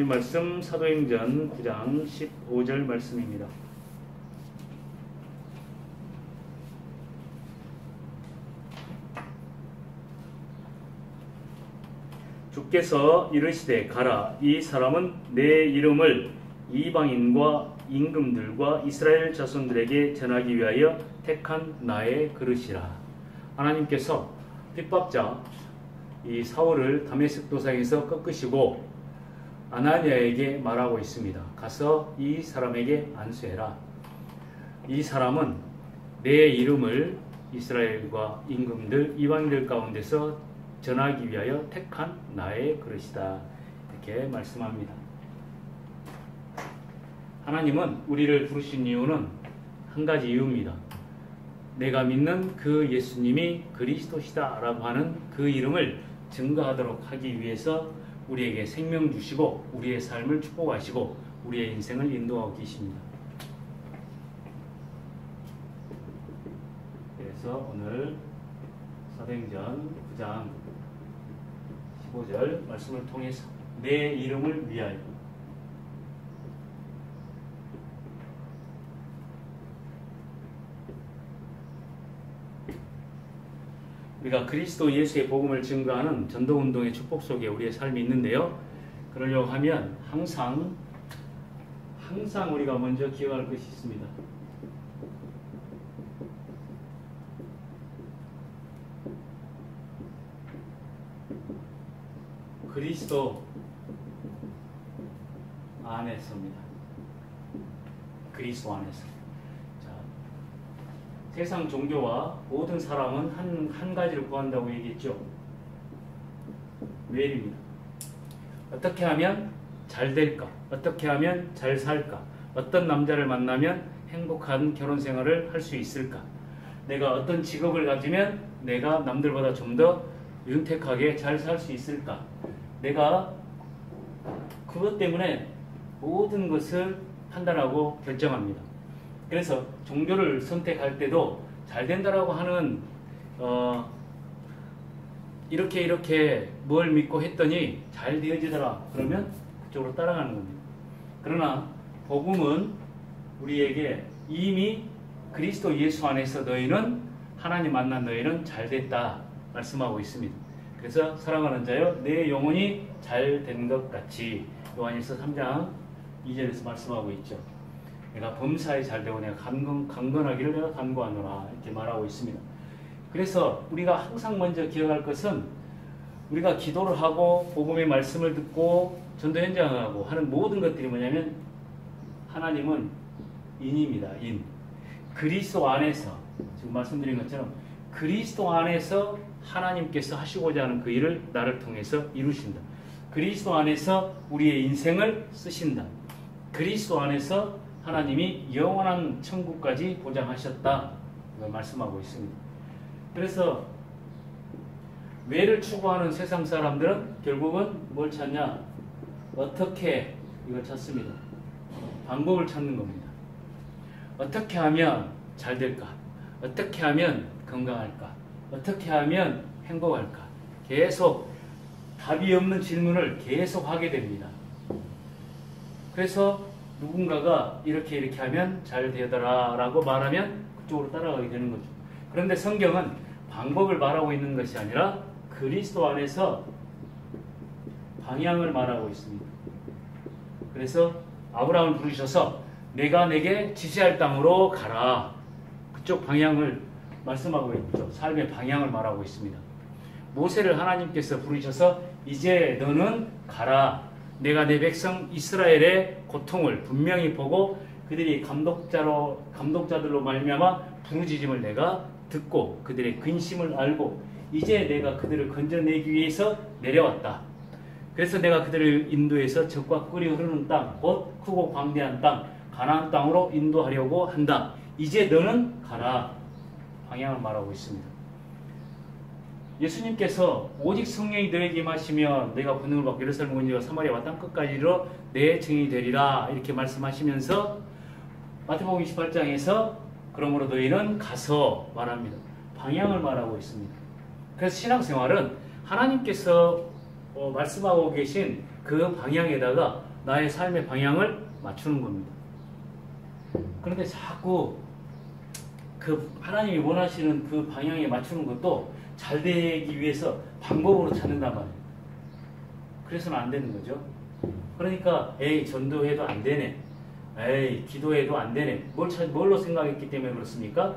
하나님 말씀 사도행전 9장 15절 말씀입니다. 주께서 이르시되 가라. 이 사람은 내 이름을 이방인과 임금들과 이스라엘 자손들에게 전하기 위하여 택한 나의 그릇이라. 하나님께서 핍박자 이 사울을 다메섹 도상에서 꺾으시고 아나니아에게 말하고 있습니다. 가서 이 사람에게 안수해라. 이 사람은 내 이름을 이스라엘과 임금들 이방인들 가운데서 전하기 위하여 택한 나의 그릇이다. 이렇게 말씀합니다. 하나님은 우리를 부르신 이유는 한 가지 이유입니다. 내가 믿는 그 예수님이 그리스도시다 라고 하는 그 이름을 증거하도록 하기 위해서 우리에게 생명 주시고 우리의 삶을 축복하시고 우리의 인생을 인도하고 계십니다. 그래서 오늘 사도행전 9장 15절 말씀을 통해서 내 이름을 위하여 우리가 그리스도 예수의 복음을 증거하는 전도운동의 축복 속에 우리의 삶이 있는데요. 그러려고 하면 항상 우리가 먼저 기억할 것이 있습니다. 그리스도 안에서입니다. 그리스도 안에서. 세상 종교와 모든 사람은 한 가지를 구한다고 얘기했죠. 매일입니다. 어떻게 하면 잘 될까? 어떻게 하면 잘 살까? 어떤 남자를 만나면 행복한 결혼 생활을 할 수 있을까? 내가 어떤 직업을 가지면 내가 남들보다 좀 더 윤택하게 잘 살 수 있을까? 내가 그것 때문에 모든 것을 판단하고 결정합니다. 그래서 종교를 선택할 때도 잘 된다라고 하는 이렇게 뭘 믿고 했더니 잘 되어지더라 그러면 그쪽으로 따라가는 겁니다. 그러나 복음은 우리에게 이미 그리스도 예수 안에서 너희는 하나님 만난 너희는 잘 됐다 말씀하고 있습니다. 그래서 사랑하는 자여 내 영혼이 잘 된 것 같이 요한일서 3장 2절에서 말씀하고 있죠. 내가 범사에 잘되고 내가 강건하기를 내가 간구하노라 이렇게 말하고 있습니다. 그래서 우리가 항상 먼저 기억할 것은 우리가 기도를 하고 복음의 말씀을 듣고 전도 현장을 하고 하는 모든 것들이 뭐냐면 하나님은 인입니다. 인. 그리스도 안에서 지금 말씀드린 것처럼 그리스도 안에서 하나님께서 하시고자 하는 그 일을 나를 통해서 이루신다. 그리스도 안에서 우리의 인생을 쓰신다. 그리스도 안에서 하나님이 영원한 천국까지 보장하셨다. 이걸 말씀하고 있습니다. 그래서 외를 추구하는 세상 사람들은 결국은 뭘 찾냐? 어떻게 이걸 찾습니다. 방법을 찾는 겁니다. 어떻게 하면 잘 될까? 어떻게 하면 건강할까? 어떻게 하면 행복할까? 계속 답이 없는 질문을 계속 하게 됩니다. 그래서 누군가가 이렇게 하면 잘 되더라 라고 말하면 그쪽으로 따라가게 되는 거죠. 그런데 성경은 방법을 말하고 있는 것이 아니라 그리스도 안에서 방향을 말하고 있습니다. 그래서 아브라함을 부르셔서 내가 내게 지시할 땅으로 가라. 그쪽 방향을 말씀하고 있죠. 삶의 방향을 말하고 있습니다. 모세를 하나님께서 부르셔서 이제 너는 가라. 내가 내 백성 이스라엘의 고통을 분명히 보고 그들이 감독자들로 말미암아 부르짖음을 내가 듣고 그들의 근심을 알고 이제 내가 그들을 건져내기 위해서 내려왔다. 그래서 내가 그들을 인도해서 적과 꿀이 흐르는 땅, 곧 크고 광대한 땅, 가나안 땅으로 인도하려고 한다. 이제 너는 가라. 방향을 말하고 있습니다. 예수님께서 오직 성령이 너에게 임하시면 내가 권능을 받고 예루살렘 온 이와 사마리아와 땅끝까지 이르러 내 증인이 되리라 이렇게 말씀하시면서 마태복음 28장에서 그러므로 너희는 가서 말합니다. 방향을 말하고 있습니다. 그래서 신앙생활은 하나님께서 말씀하고 계신 그 방향에다가 나의 삶의 방향을 맞추는 겁니다. 그런데 자꾸 그 하나님이 원하시는 그 방향에 맞추는 것도 잘 되기 위해서 방법으로 찾는단 말이에요. 그래서는 안 되는 거죠. 그러니까 에이 전도해도 안 되네, 에이 기도해도 안 되네, 뭘로 생각했기 때문에 그렇습니까?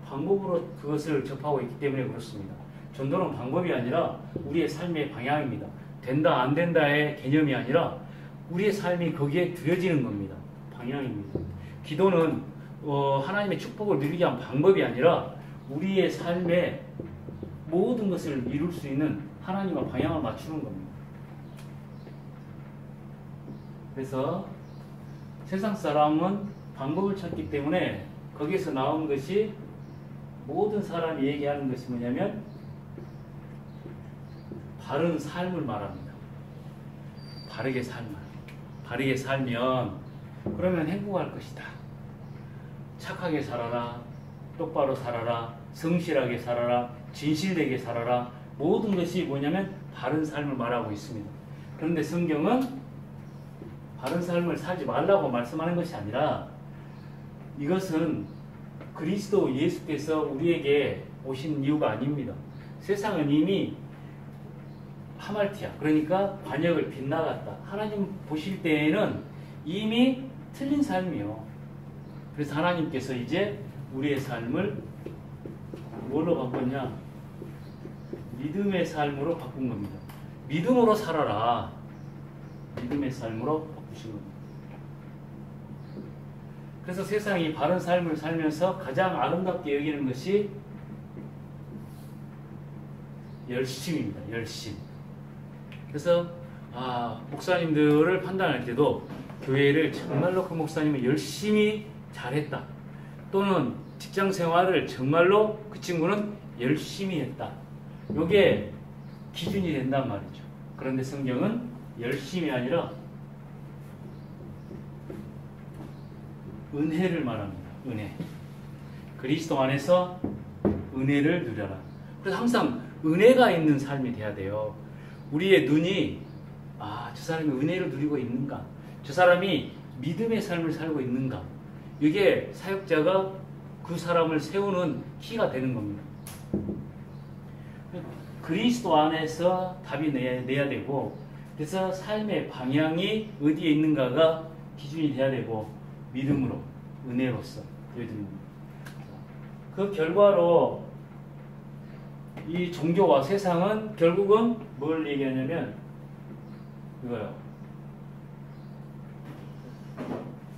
방법으로 그것을 접하고 있기 때문에 그렇습니다. 전도는 방법이 아니라 우리의 삶의 방향입니다. 된다 안 된다의 개념이 아니라 우리의 삶이 거기에 들여지는 겁니다. 방향입니다. 기도는 하나님의 축복을 누리기 위한 방법이 아니라 우리의 삶의 모든 것을 이룰 수 있는 하나님과 방향을 맞추는 겁니다. 그래서 세상 사람은 방법을 찾기 때문에 거기에서 나온 것이, 모든 사람이 얘기하는 것이 뭐냐면 바른 삶을 말합니다. 바르게 살면 그러면 행복할 것이다. 착하게 살아라, 똑바로 살아라, 성실하게 살아라, 진실되게 살아라. 모든 것이 뭐냐면 바른 삶을 말하고 있습니다. 그런데 성경은 바른 삶을 살지 말라고 말씀하는 것이 아니라, 이것은 그리스도 예수께서 우리에게 오신 이유가 아닙니다. 세상은 이미 하말티아, 그러니까 반역을 빗나갔다. 하나님 보실 때에는 이미 틀린 삶이요. 그래서 하나님께서 이제 우리의 삶을 뭘로 바꿨냐? 믿음의 삶으로 바꾼 겁니다. 믿음으로 살아라. 믿음의 삶으로 바꾸신 겁니다. 그래서 세상이 바른 삶을 살면서 가장 아름답게 여기는 것이 열심입니다. 열심. 그래서 목사님들을 판단할 때도 교회를 정말로 그 목사님은 열심히 잘했다, 또는 직장 생활을 정말로 그 친구는 열심히 했다, 이게 기준이 된단 말이죠. 그런데 성경은 열심이 아니라 은혜를 말합니다. 은혜. 그리스도 안에서 은혜를 누려라. 그래서 항상 은혜가 있는 삶이 돼야 돼요. 우리의 눈이 저 사람이 은혜를 누리고 있는가, 저 사람이 믿음의 삶을 살고 있는가, 이게 사역자가 그 사람을 세우는 키가 되는 겁니다. 그리스도 안에서 답이 내야 되고, 그래서 삶의 방향이 어디에 있는가가 기준이 돼야 되고, 믿음으로, 은혜로서 보여드리는 겁니다. 그 결과로 이 종교와 세상은 결국은 뭘 얘기하냐면 이거요.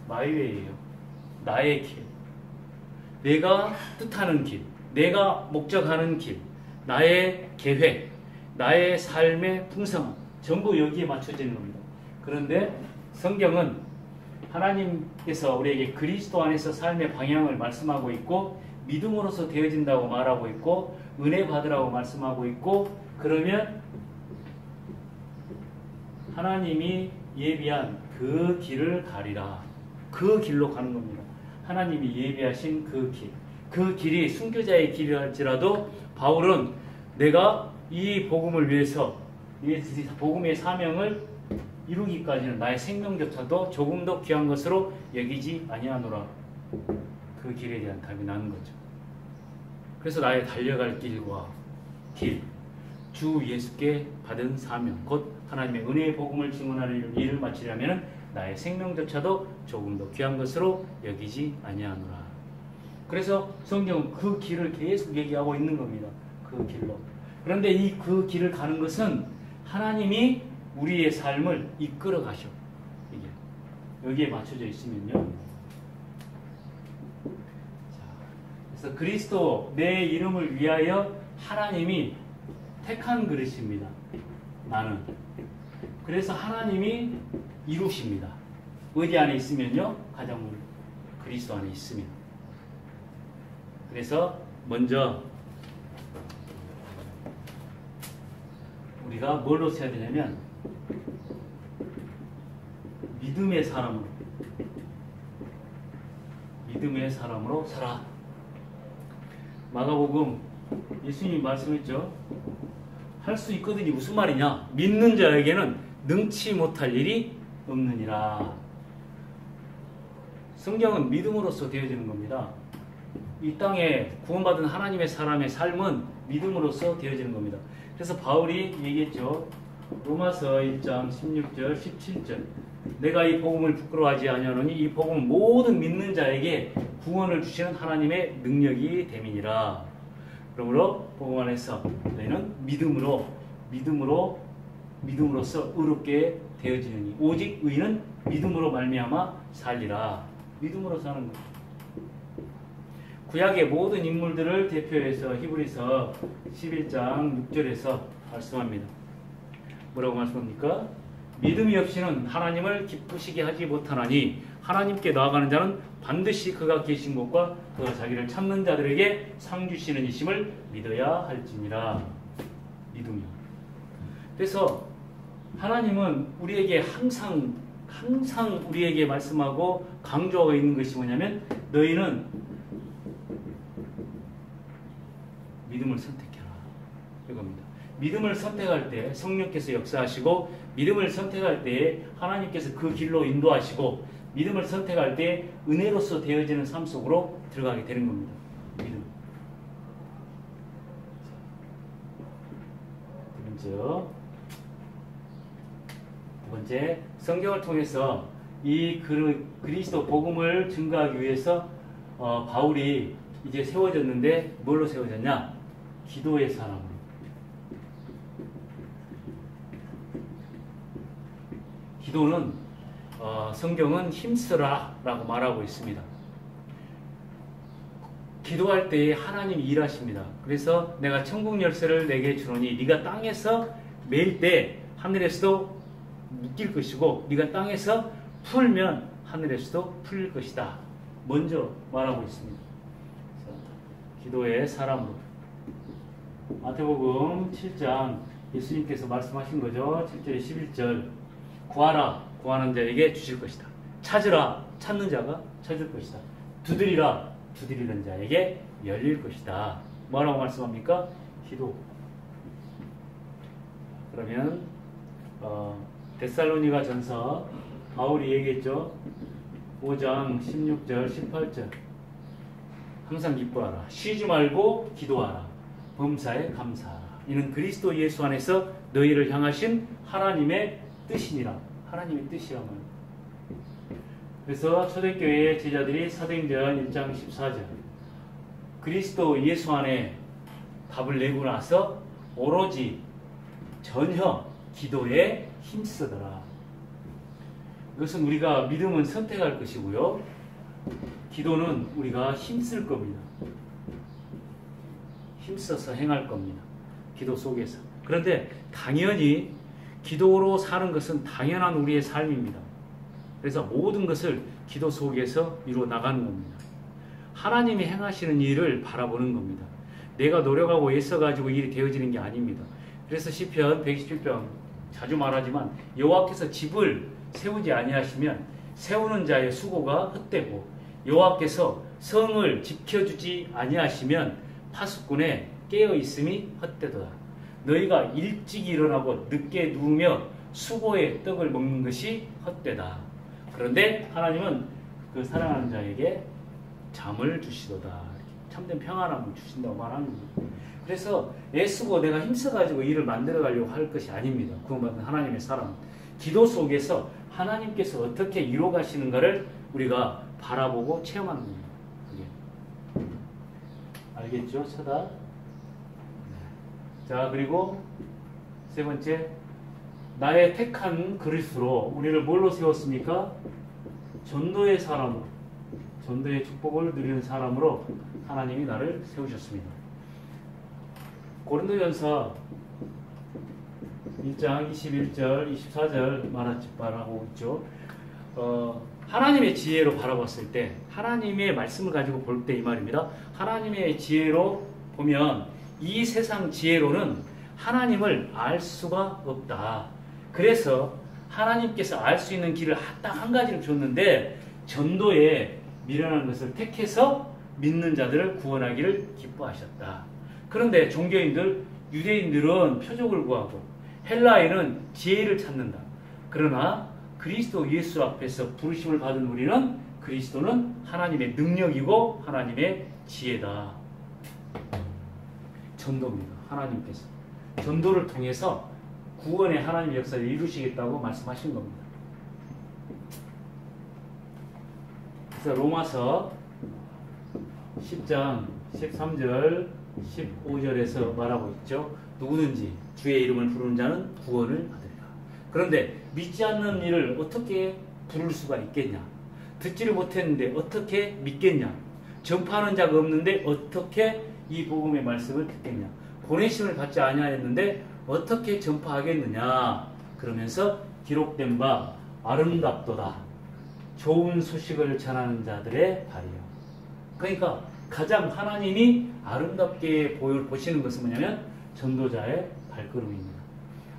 마이웨이예요. 나의 길. 내가 뜻하는 길. 내가 목적하는 길. 나의 계획. 나의 삶의 풍성함. 전부 여기에 맞춰지는 겁니다. 그런데 성경은 하나님께서 우리에게 그리스도 안에서 삶의 방향을 말씀하고 있고, 믿음으로서 되어진다고 말하고 있고, 은혜 받으라고 말씀하고 있고, 그러면 하나님이 예비한 그 길을 가리라. 그 길로 가는 겁니다. 하나님이 예비하신 그 길. 그 길이 순교자의 길이랄지라도 바울은 내가 이 복음을 위해서, 이 복음의 사명을 이루기까지는 나의 생명조차도 조금 더 귀한 것으로 여기지 아니하노라. 그 길에 대한 답이 나는 거죠. 그래서 나의 달려갈 길과 길, 주 예수께 받은 사명, 곧 하나님의 은혜의 복음을 증언하는 일을 마치려면 나의 생명조차도 조금 더 귀한 것으로 여기지 아니하노라. 그래서 성경은 그 길을 계속 얘기하고 있는 겁니다. 그 길로. 그런데 이 그 길을 가는 것은 하나님이 우리의 삶을 이끌어 가셔. 이게 여기에 맞춰져 있으면요. 그래서 그리스도 내 이름을 위하여 하나님이 택한 그릇입니다. 나는. 그래서 하나님이 이루십니다. 어디 안에 있으면요? 가정물 그리스도 안에 있으면. 그래서 먼저 우리가 뭘로 써야 되냐면 믿음의 사람으로 살아. 마가복음 예수님이 말씀했죠. 할 수 있거든요. 무슨 말이냐? 믿는 자에게는 능치 못할 일이 없느니라. 성경은 믿음으로써 되어지는 겁니다. 이 땅에 구원받은 하나님의 사람의 삶은 믿음으로써 되어지는 겁니다. 그래서 바울이 얘기했죠. 로마서 1장 16절 17절 내가 이 복음을 부끄러워하지 아니하노니 이 복음은 모든 믿는 자에게 구원을 주시는 하나님의 능력이 됨이니라. 그러므로 복음 안에서 너희는 믿음으로써 의롭게 되어지느니 오직 의인은 믿음으로 말미암아 살리라. 믿음으로 사는 것. 구약의 모든 인물들을 대표해서 히브리서 11장 6절에서 말씀합니다. 뭐라고 말씀합니까? 믿음이 없이는 하나님을 기쁘시게 하지 못하나니 하나님께 나아가는 자는 반드시 그가 계신 곳과 그가 자기를 찾는 자들에게 상 주시는 이심을 믿어야 할지니라. 믿음이요. 그래서 하나님은 우리에게 항상 우리에게 말씀하고 강조하고 있는 것이 뭐냐면 너희는 믿음을 선택해라. 이겁니다. 믿음을 선택할 때 성령께서 역사하시고 믿음을 선택할 때 하나님께서 그 길로 인도하시고 믿음을 선택할 때 은혜로서 되어지는 삶 속으로 들어가게 되는 겁니다. 믿음. 두 번째, 성경을 통해서 이 그리스도 복음을 증거하기 위해서 바울이 이제 세워졌는데 뭘로 세워졌냐? 기도의 사람으로. 기도는 성경은 힘쓰라 라고 말하고 있습니다. 기도할 때에 하나님이 일하십니다. 그래서 내가 천국 열쇠를 내게 주노니 네가 땅에서 매일 때 하늘에서도 묶일 것이고 네가 땅에서 풀면 하늘에서도 풀릴 것이다. 먼저 말하고 있습니다. 기도의 사람으로. 마태복음 7장 예수님께서 말씀하신 거죠. 7절에 11절 구하라 구하는 자에게 주실 것이다. 찾으라 찾는 자가 찾을 것이다. 두드리라 두드리는 자에게 열릴 것이다. 뭐라고 말씀합니까? 기도. 그러면 데살로니가 전서 바울이 얘기했죠. 5장 16절 18절 항상 기뻐하라 쉬지 말고 기도하라 범사에 감사하라 이는 그리스도 예수 안에서 너희를 향하신 하나님의 뜻이니라. 하나님의 뜻이라면. 그래서 초대교회의 제자들이 사도행전 1장 14절 그리스도 예수 안에 답을 내고 나서 오로지 전혀 기도에 힘쓰더라. 이것은 우리가 믿음은 선택할 것이고요. 기도는 우리가 힘쓸 겁니다. 힘써서 행할 겁니다. 기도 속에서. 그런데 당연히 기도로 사는 것은 당연한 우리의 삶입니다. 그래서 모든 것을 기도 속에서 이루어 나가는 겁니다. 하나님이 행하시는 일을 바라보는 겁니다. 내가 노력하고 애써가지고 일이 되어지는 게 아닙니다. 그래서 시편 127편 자주 말하지만 여호와께서 집을 세우지 아니하시면 세우는 자의 수고가 헛되고 여호와께서 성을 지켜주지 아니하시면 파수꾼의 깨어있음이 헛되도다. 너희가 일찍 일어나고 늦게 누우며 수고의 떡을 먹는 것이 헛되다. 그런데 하나님은 그 사랑하는 자에게 잠을 주시도다. 참된 평안함을 주신다고 말하는 거예요. 그래서 애쓰고 내가 힘써가지고 일을 만들어 가려고 할 것이 아닙니다. 구원받은 하나님의 사람. 기도 속에서 하나님께서 어떻게 이루어 가시는가를 우리가 바라보고 체험하는 겁니다. 그게. 알겠죠? 쳐다. 자, 그리고 세 번째, 나의 택한 그릇으로 우리를 뭘로 세웠습니까? 전도의 사람으로, 전도의 축복을 누리는 사람으로 하나님이 나를 세우셨습니다. 고린도전서 1장 21절, 24절 말하고 있죠. 하나님의 지혜로 바라봤을 때, 하나님의 말씀을 가지고 볼 때 이 말입니다. 하나님의 지혜로 보면 이 세상 지혜로는 하나님을 알 수가 없다. 그래서 하나님께서 알 수 있는 길을 딱 한 가지를 줬는데 전도에 미련한 것을 택해서 믿는 자들을 구원하기를 기뻐하셨다. 그런데 종교인들, 유대인들은 표적을 구하고 헬라인은 지혜를 찾는다. 그러나 그리스도 예수 앞에서 부르심을 받은 우리는 그리스도는 하나님의 능력이고 하나님의 지혜다. 전도입니다. 하나님께서 전도를 통해서 구원의 하나님의 역사를 이루시겠다고 말씀하신 겁니다. 그래서 로마서 10장 13절 15절에서 말하고 있죠. 누구든지 주의 이름을 부르는 자는 구원을 받으리라. 그런데 믿지 않는 이를 어떻게 부를 수가 있겠냐? 듣지를 못했는데 어떻게 믿겠냐? 전파하는 자가 없는데 어떻게 이 복음의 말씀을 듣겠냐? 보내심을 받지 아니하였는데 어떻게 전파하겠느냐? 그러면서 기록된 바 아름답도다. 좋은 소식을 전하는 자들의 발이요. 그러니까 가장 하나님이 아름답게 보시는 것은 뭐냐면 전도자의 발걸음입니다.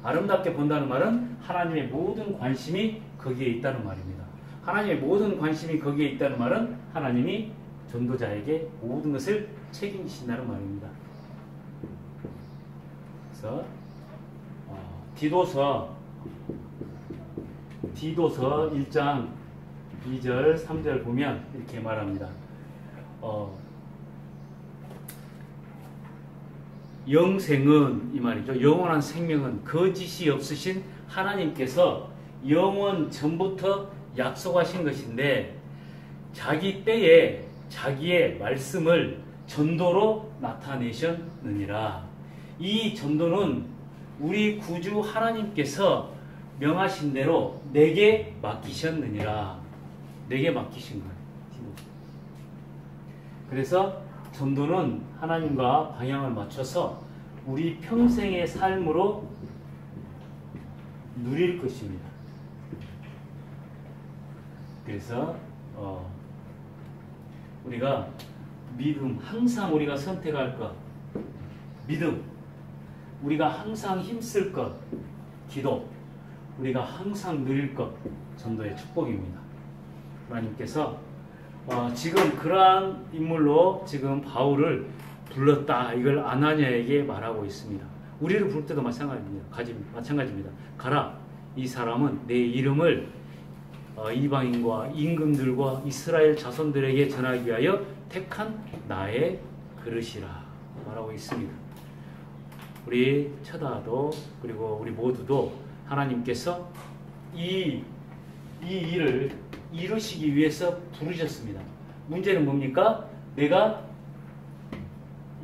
아름답게 본다는 말은 하나님의 모든 관심이 거기에 있다는 말입니다. 하나님의 모든 관심이 거기에 있다는 말은 하나님이 전도자에게 모든 것을 책임지신다는 말입니다. 그래서 디도서 1장 2절 3절 보면 이렇게 말합니다. 영생은 이 말이죠. 영원한 생명은 거짓이 없으신 하나님께서 영원 전부터 약속하신 것인데 자기 때에 자기의 말씀을 전도로 나타내셨느니라. 이 전도는 우리 구주 하나님께서 명하신 대로 내게 맡기셨느니라. 내게 맡기신 거예요. 그래서 전도는 하나님과 방향을 맞춰서 우리 평생의 삶으로 누릴 것입니다. 그래서 우리가 믿음, 항상 우리가 선택할 것, 믿음, 우리가 항상 힘쓸 것, 기도, 우리가 항상 누릴 것, 전도의 축복입니다. 하나님께서 지금 그러한 인물로 지금 바울을 불렀다. 이걸 아나니아에게 말하고 있습니다. 우리를 부를 때도 마찬가지입니다. 가라. 이 사람은 내 이름을 이방인과 임금들과 이스라엘 자손들에게 전하기 위하여 택한 나의 그릇이라 말하고 있습니다. 우리 처다도 그리고 우리 모두도 하나님께서 이 일을 이루시기 위해서 부르셨습니다. 문제는 뭡니까? 내가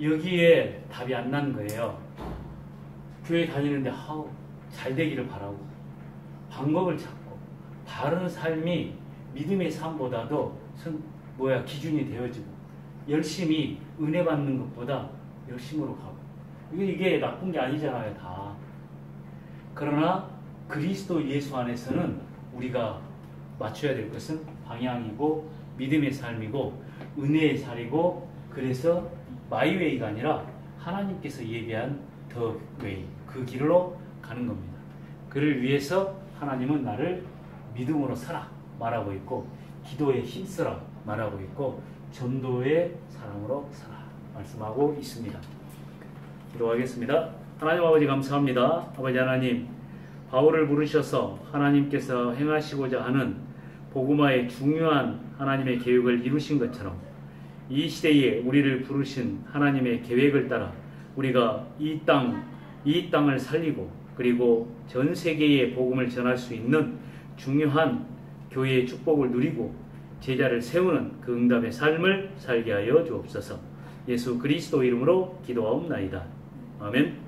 여기에 답이 안 난 거예요. 교회 다니는데 잘 되기를 바라고 방법을 찾고 바른 삶이 믿음의 삶보다도 기준이 되어지고 열심히 은혜 받는 것보다 열심으로 가고 이게 나쁜 게 아니잖아요. 다. 그러나 그리스도 예수 안에서는 우리가 맞춰야 될 것은 방향이고 믿음의 삶이고 은혜의 삶이고 그래서 마이웨이가 아니라 하나님께서 예비한 더 웨이 그 길로 가는 겁니다. 그를 위해서 하나님은 나를 믿음으로 살아 말하고 있고 기도에 힘쓰라 말하고 있고 전도의 사랑으로 살아 말씀하고 있습니다. 기도하겠습니다. 하나님 아버지 감사합니다. 아버지 하나님 바울을 부르셔서 하나님께서 행하시고자 하는 복음화의 중요한 하나님의 계획을 이루신 것처럼 이 시대에 우리를 부르신 하나님의 계획을 따라 우리가 이 땅을 살리고 그리고 전 세계에 복음을 전할 수 있는 중요한 교회의 축복을 누리고 제자를 세우는 그 응답의 삶을 살게 하여 주옵소서. 예수 그리스도 이름으로 기도하옵나이다. 아멘.